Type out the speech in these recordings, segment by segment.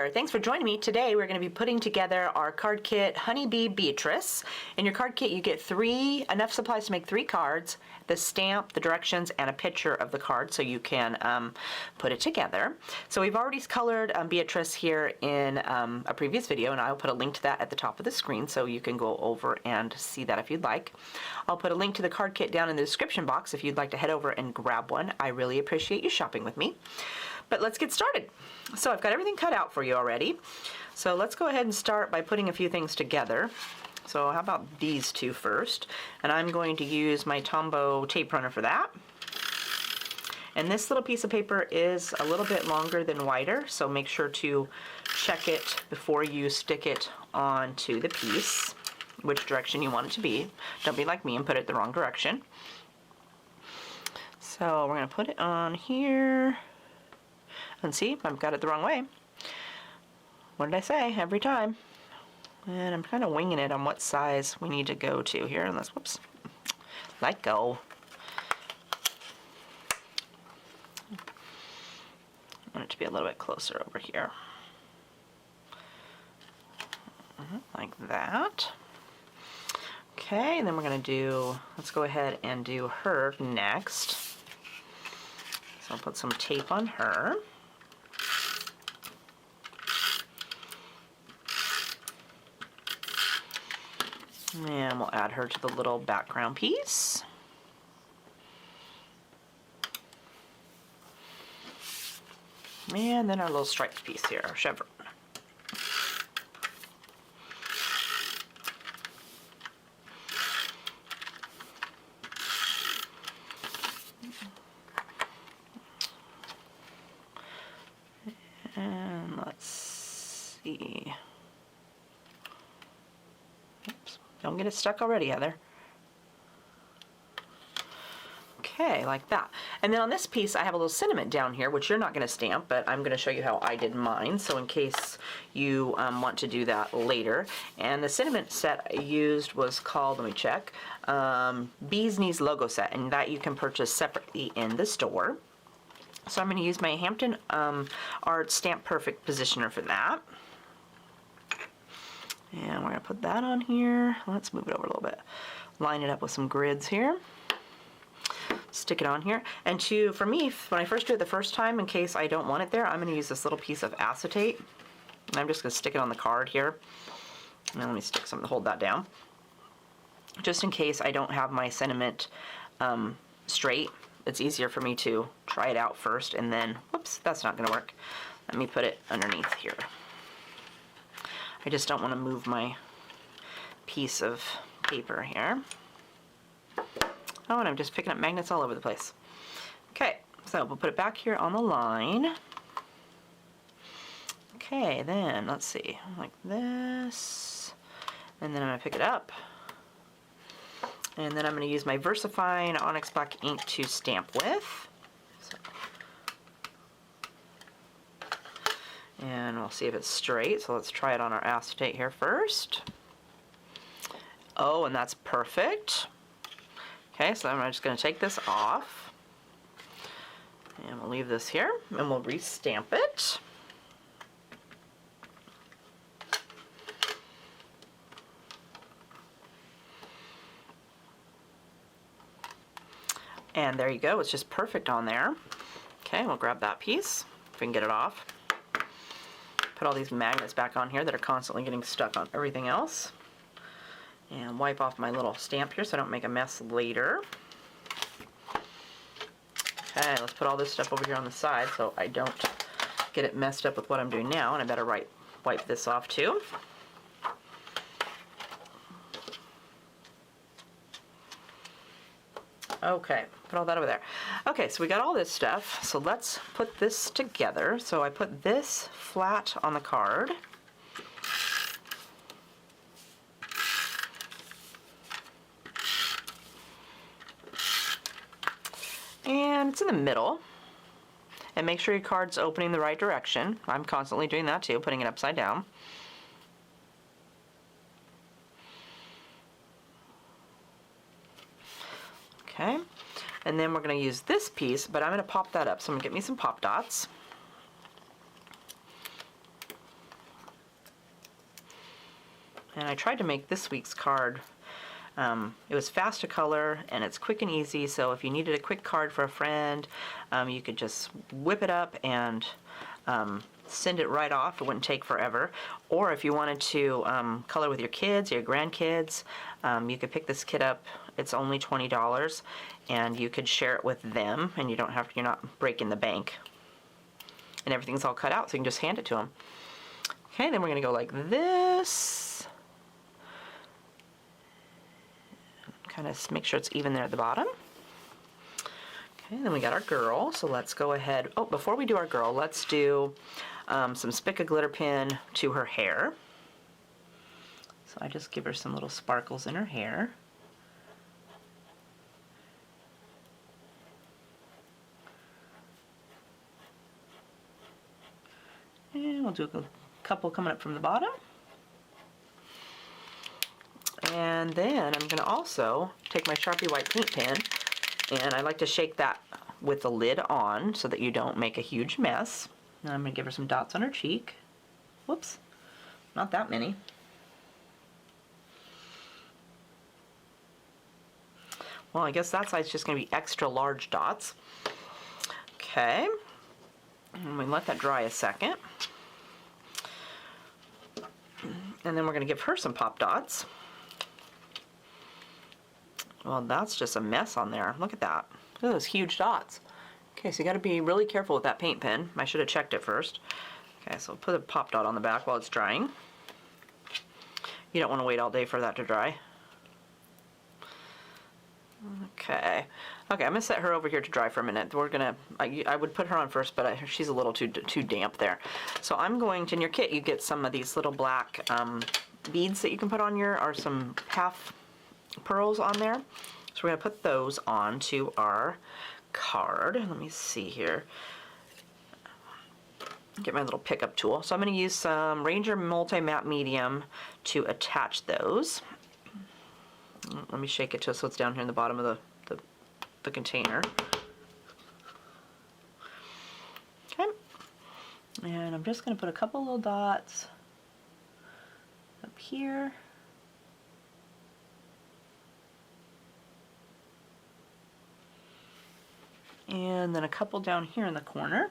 there, thanks for joining me. Today we're going to be putting together our card kit Honeybee Bee-Trice. In your card kit you get enough supplies to make 3 cards, the stamp, the directions, and a picture of the card so you can put it together. So we've already colored Bee-Trice here in a previous video, and I'll put a link to that at the top of the screen so you can go over and see that if you'd like. I'll put a link to the card kit down in the description box if you'd like to head over and grab one. I really appreciate you shopping with me. But let's get started. So I've got everything cut out for you already. So let's go ahead and start by putting a few things together. So how about these two first? And I'm going to use my Tombow tape runner for that. And this little piece of paper is a little bit longer than wider, so make sure to check it before you stick it onto the piece, which direction you want it to be. Don't be like me and put it the wrong direction. So we're going to put it on here. And see, I've got it the wrong way. What did I say? Every time. And I'm kind of winging it on what size we need to go to here. And let's, whoops, let go. I want it to be a little bit closer over here. Like that. Okay, and then we're going to do, let's go ahead and do her next. So I'll put some tape on her. And we'll add her to the little background piece. And then our little striped piece here, our chevron. And let's see. Oops. Don't get it stuck already, Heather. Okay, like that. And then on this piece I have a little sentiment down here, which you're not going to stamp, but I'm going to show you how I did mine, so in case you want to do that later. And the sentiment set I used was called, let me check, Bee's Knees logo set, and that you can purchase separately in the store. So I'm going to use my Hampton Art Stamp Perfect positioner for that. And we're going to put that on here. Let's move it over a little bit. Line it up with some grids here. Stick it on here. And for me, when I first do it the first time, in case I don't want it there, I'm going to use this little piece of acetate. And I'm just going to stick it on the card here. And let me stick something to hold that down. Just in case I don't have my sentiment straight, it's easier for me to try it out first and then, whoops, that's not going to work. Let me put it underneath here. I just don't want to move my piece of paper here. Oh, and I'm just picking up magnets all over the place. Okay, so we'll put it back here on the line. Okay, then let's see, like this. And then I'm going to pick it up. And then I'm going to use my VersaFine Onyx Black ink to stamp with. And we'll see if it's straight, so let's try it on our acetate here first. Oh, and that's perfect. Okay, so I'm just going to take this off. And we'll leave this here, and we'll re-stamp it. And there you go, it's just perfect on there. Okay, we'll grab that piece, if we can get it off. Put all these magnets back on here that are constantly getting stuck on everything else. And wipe off my little stamp here so I don't make a mess later. Okay, let's put all this stuff over here on the side so I don't get it messed up with what I'm doing now, and I better wipe this off too. Okay, put all that over there. Okay, so we got all this stuff, so let's put this together. So I put this flat on the card. And it's in the middle. And make sure your card's opening the right direction. I'm constantly doing that too, putting it upside down. Okay, and then we're going to use this piece, but I'm going to pop that up. So I'm going to get me some pop dots. And I tried to make this week's card. It was fast to color and it's quick and easy, so if you needed a quick card for a friend, you could just whip it up and send it right off. It wouldn't take forever. Or if you wanted to color with your kids, your grandkids, you could pick this kit up. It's only $20 and you could share it with them, and you don't have to, you're not breaking the bank. And everything's all cut out, so you can just hand it to them. Okay, then we're going to go like this. Kind of make sure it's even there at the bottom. Okay, then we got our girl, so let's go ahead. Oh, before we do our girl, let's do some Spica glitter pin to her hair. So I just give her some little sparkles in her hair. And we'll do a couple coming up from the bottom. And then I'm going to also take my Sharpie white paint pen, and I like to shake that with the lid on so that you don't make a huge mess. Now I'm going to give her some dots on her cheek. Whoops, not that many. Well, I guess that side's just going to be extra large dots. Okay, and we let that dry a second. And then we're going to give her some pop dots. Well, that's just a mess on there. Look at that. Look at those huge dots. Okay, so you got to be really careful with that paint pen. I should have checked it first. Okay, so put a pop dot on the back while it's drying. You don't want to wait all day for that to dry. Okay. Okay, I'm going to set her over here to dry for a minute. We're going to, I would put her on first, but she's a little too damp there. So I'm going to, in your kit, you get some of these little black beads that you can put on your, or some half pearls on there. So we're going to put those onto our card. Let me see here. Get my little pickup tool. So I'm going to use some Ranger Multi-Matte Medium to attach those. Let me shake it so it's down here in the bottom of the container. Okay. And I'm just going to put a couple little dots up here. And then a couple down here in the corner.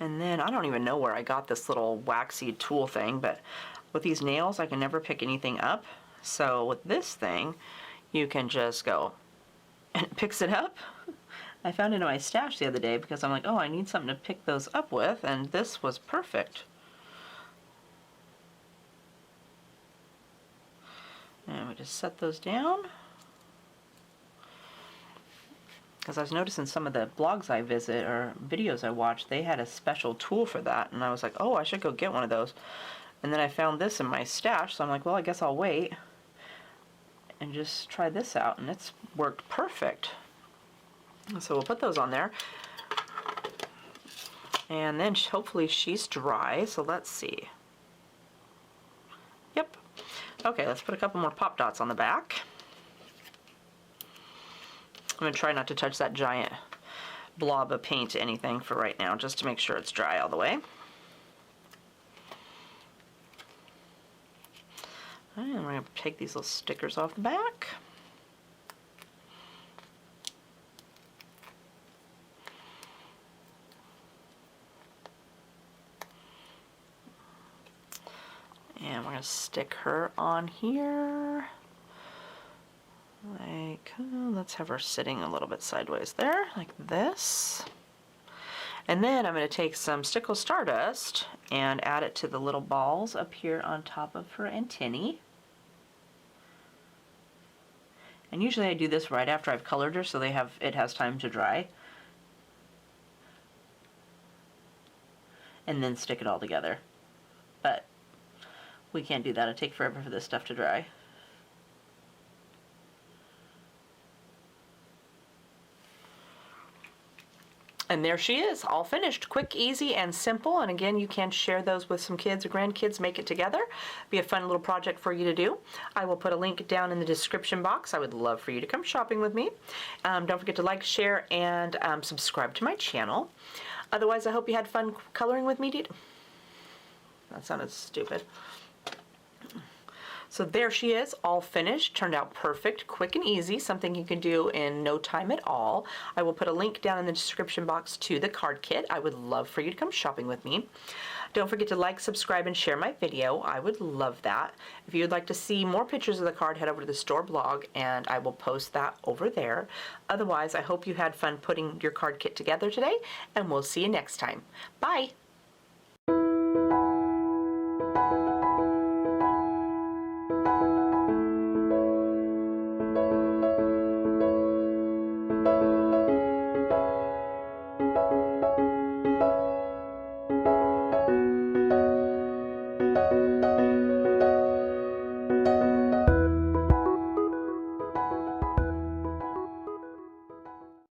And then I don't even know where I got this little waxy tool thing, but with these nails I can never pick anything up. So with this thing, you can just go and it picks it up. I found it in my stash the other day because I'm like, oh, I need something to pick those up with, and this was perfect. And we just set those down. Because I was noticing some of the blogs I visit or videos I watch, they had a special tool for that, and I was like, oh, I should go get one of those. And then I found this in my stash, so I'm like, well, I guess I'll wait and just try this out, and it's worked perfect. So we'll put those on there, and then hopefully she's dry. So let's see. Yep. Okay, let's put a couple more pop dots on the back. I'm going to try not to touch that giant blob of paint to anything for right now, just to make sure it's dry all the way. And we're going to take these little stickers off the back. And we're going to stick her on here. Like, let's have her sitting a little bit sideways there, like this. And then I'm going to take some Stickle Stardust and add it to the little balls up here on top of her antennae. And usually I do this right after I've colored her, so it has time to dry. And then stick it all together. But we can't do that. It'll take forever for this stuff to dry. And there she is, all finished. Quick, easy, and simple. And again, you can share those with some kids or grandkids, make it together. Be a fun little project for you to do. I will put a link down in the description box. I would love for you to come shopping with me. Don't forget to like, share, and subscribe to my channel. Otherwise, I hope you had fun coloring with me, That sounded stupid. So there she is, all finished, turned out perfect, quick and easy, something you can do in no time at all. I will put a link down in the description box to the card kit. I would love for you to come shopping with me. Don't forget to like, subscribe, and share my video. I would love that. If you would like to see more pictures of the card, head over to the store blog and I will post that over there. Otherwise, I hope you had fun putting your card kit together today, and we'll see you next time. Bye!